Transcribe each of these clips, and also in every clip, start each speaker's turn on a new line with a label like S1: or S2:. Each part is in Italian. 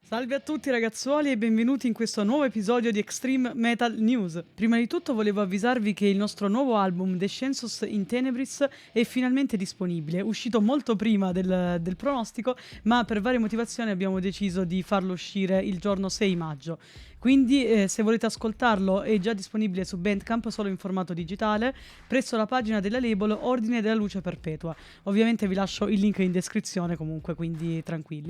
S1: Salve a tutti ragazzuoli e benvenuti in questo nuovo episodio di Extreme Metal News. Prima di tutto volevo avvisarvi che il nostro nuovo album Descensus in Tenebris è finalmente disponibile, uscito molto prima del pronostico, ma per varie motivazioni abbiamo deciso di farlo uscire il giorno 6 maggio. Quindi se volete ascoltarlo è già disponibile su Bandcamp solo in formato digitale presso la pagina della label Ordine della Luce Perpetua. Ovviamente vi lascio il link in descrizione comunque, quindi tranquilli.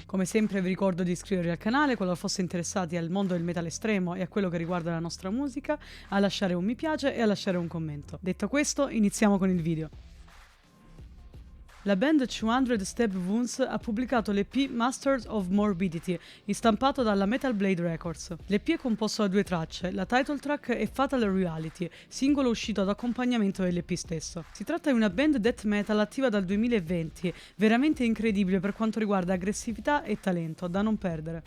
S1: Come sempre vi ricordo di iscrivervi al canale qualora foste interessati al mondo del metal estremo e a quello che riguarda la nostra musica, a lasciare un mi piace e a lasciare un commento. Detto questo, iniziamo con il video. La band 200 Step Wounds ha pubblicato l'EP Masters of Morbidity, istampato dalla Metal Blade Records. L'EP è composto da 2 tracce, la title track e Fatal Reality, singolo uscito ad accompagnamento dell'EP stesso. Si tratta di una band death metal attiva dal 2020, veramente incredibile per quanto riguarda aggressività e talento, da non perdere.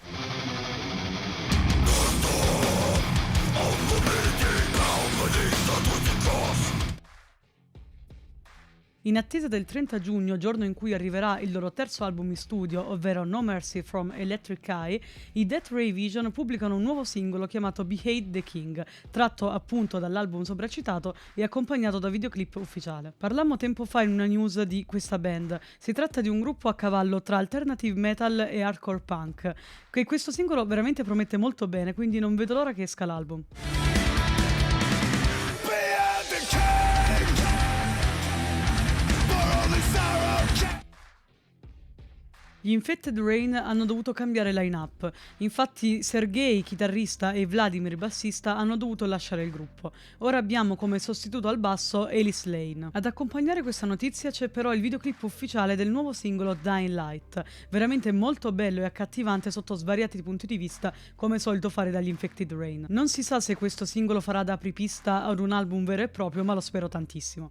S1: In attesa del 30 giugno, giorno in cui arriverà il loro terzo album in studio, ovvero No Mercy from Electric Eye, i Death Ray Vision pubblicano un nuovo singolo chiamato Behead the King, tratto appunto dall'album sopracitato e accompagnato da videoclip ufficiale. Parlammo tempo fa in una news di questa band. Si tratta di un gruppo a cavallo tra alternative metal e hardcore punk, che questo singolo veramente promette molto bene, quindi non vedo l'ora che esca l'album. Gli Infected Rain hanno dovuto cambiare line-up, infatti Sergei, chitarrista, e Vladimir, bassista, hanno dovuto lasciare il gruppo. Ora abbiamo come sostituto al basso Alice Lane. Ad accompagnare questa notizia c'è però il videoclip ufficiale del nuovo singolo Dying Light, veramente molto bello e accattivante sotto svariati punti di vista, come solito fare dagli Infected Rain. Non si sa se questo singolo farà da apripista ad un album vero e proprio, ma lo spero tantissimo.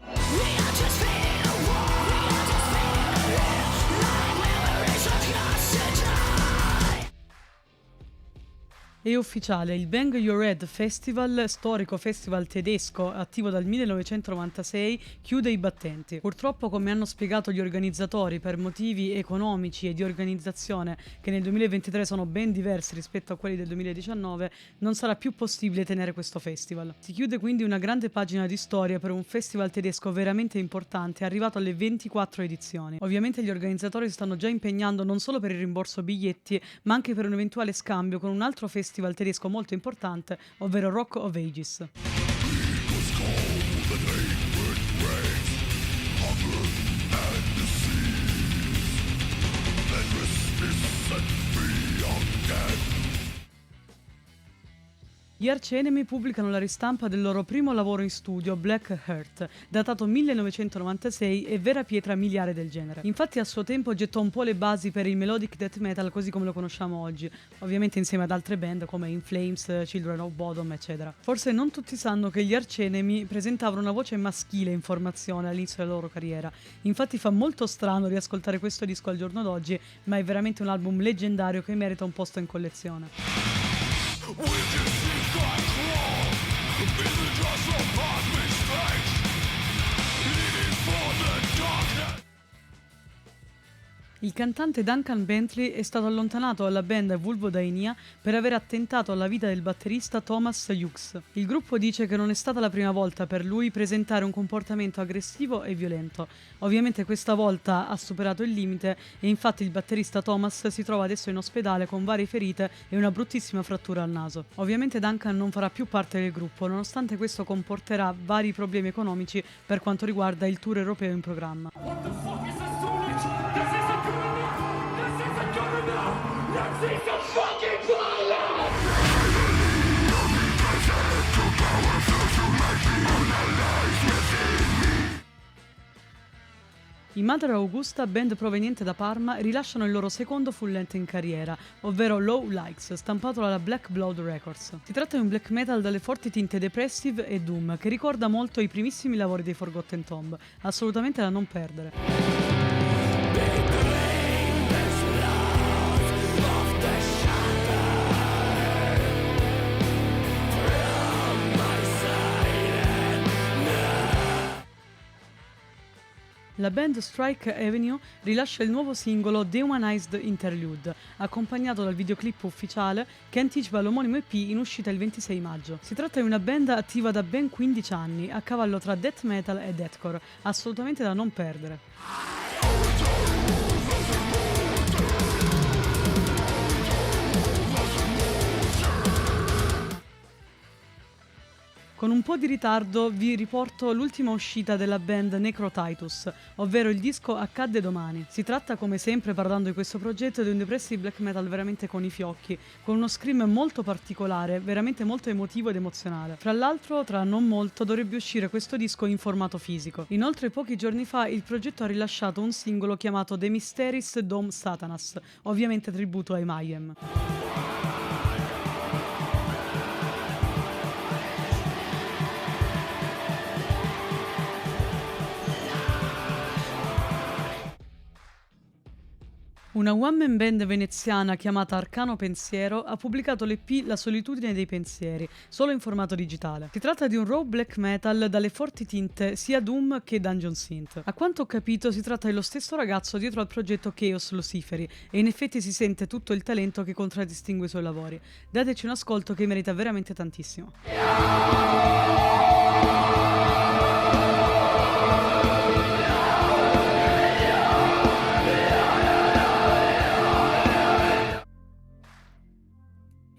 S1: È ufficiale, il Bang Your Head Festival, storico festival tedesco attivo dal 1996, chiude i battenti. Purtroppo, come hanno spiegato gli organizzatori, per motivi economici e di organizzazione che nel 2023 sono ben diversi rispetto a quelli del 2019, non sarà più possibile tenere questo festival. Si chiude quindi una grande pagina di storia per un festival tedesco veramente importante, arrivato alle 24 edizioni. Ovviamente gli organizzatori si stanno già impegnando non solo per il rimborso biglietti, ma anche per un eventuale scambio con un altro festival tedesco molto importante, ovvero Rock of Ages. Gli Arch Enemy pubblicano la ristampa del loro primo lavoro in studio, Black Heart, datato 1996 e vera pietra miliare del genere. Infatti a suo tempo gettò un po' le basi per il melodic death metal così come lo conosciamo oggi, ovviamente insieme ad altre band come In Flames, Children of Bodom, eccetera. Forse non tutti sanno che gli Arch Enemy presentavano una voce maschile in formazione all'inizio della loro carriera, infatti fa molto strano riascoltare questo disco al giorno d'oggi, ma è veramente un album leggendario che merita un posto in collezione. Il cantante Duncan Bentley è stato allontanato dalla band Vulvodynia per aver attentato alla vita del batterista Thomas Hughes. Il gruppo dice che non è stata la prima volta per lui presentare un comportamento aggressivo e violento. Ovviamente questa volta ha superato il limite e infatti il batterista Thomas si trova adesso in ospedale con varie ferite e una bruttissima frattura al naso. Ovviamente Duncan non farà più parte del gruppo, nonostante questo comporterà vari problemi economici per quanto riguarda il tour europeo in programma. I Mother Augusta, band proveniente da Parma, rilasciano il loro secondo full length in carriera, ovvero Low Likes, stampato dalla Black Blood Records. Si tratta di un black metal dalle forti tinte depressive e doom, che ricorda molto i primissimi lavori dei Forgotten Tomb, assolutamente da non perdere. La band Strike Avenue rilascia il nuovo singolo Dehumanized Interlude, accompagnato dal videoclip ufficiale che anticipa l'omonimo EP in uscita il 26 maggio. Si tratta di una band attiva da ben 15 anni, a cavallo tra death metal e deathcore, assolutamente da non perdere. Con un po' di ritardo vi riporto l'ultima uscita della band Necrotitus, ovvero il disco Accadde domani. Si tratta, come sempre parlando di questo progetto, di un depressive black metal veramente con i fiocchi, con uno scream molto particolare, veramente molto emotivo ed emozionale. Fra l'altro, tra non molto dovrebbe uscire questo disco in formato fisico. Inoltre, pochi giorni fa il progetto ha rilasciato un singolo chiamato The Mysteries Dom Satanas, ovviamente tributo ai Mayhem. Una one-man band veneziana chiamata Arcano Pensiero ha pubblicato l'EP La solitudine dei pensieri, solo in formato digitale. Si tratta di un raw black metal dalle forti tinte sia doom che dungeon synth. A quanto ho capito si tratta dello stesso ragazzo dietro al progetto Chaos Luciferi e in effetti si sente tutto il talento che contraddistingue i suoi lavori. Dateci un ascolto che merita veramente tantissimo.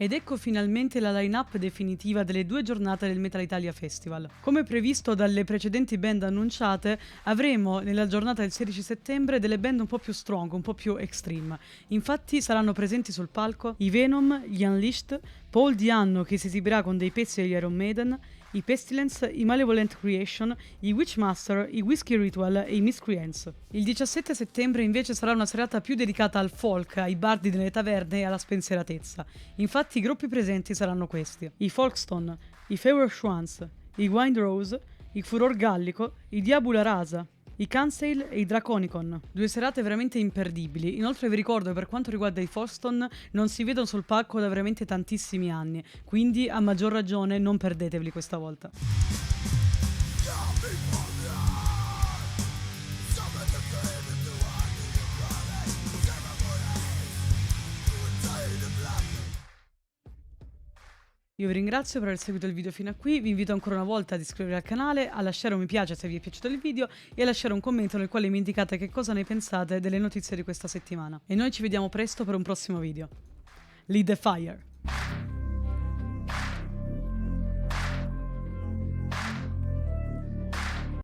S1: Ed ecco finalmente la line-up definitiva delle 2 giornate del Metal Italia Festival. Come previsto dalle precedenti band annunciate, avremo nella giornata del 16 settembre delle band un po' più strong, un po' più extreme. Infatti saranno presenti sul palco i Venom, gli Unleashed, Paul Di'Anno che si esibirà con dei pezzi degli Iron Maiden, i Pestilence, i Malevolent Creation, i Witchmaster, i Whiskey Ritual e i Miscreants. Il 17 settembre invece sarà una serata più dedicata al folk, ai bardi delle taverne e alla spensieratezza. Infatti i gruppi presenti saranno questi: i Folkstone, i Feuer Schwanz, i Wind Rose, i Furor Gallico, i Diabula Rasa, i Cancel e i Draconicon. 2 serate veramente imperdibili. Inoltre vi ricordo che per quanto riguarda i Folkstone non si vedono sul palco da veramente tantissimi anni, quindi a maggior ragione non perdeteveli questa volta. Io vi ringrazio per aver seguito il video fino a qui, vi invito ancora una volta ad iscrivervi al canale, a lasciare un mi piace se vi è piaciuto il video e a lasciare un commento nel quale mi indicate che cosa ne pensate delle notizie di questa settimana. E noi ci vediamo presto per un prossimo video. Lead the Fire!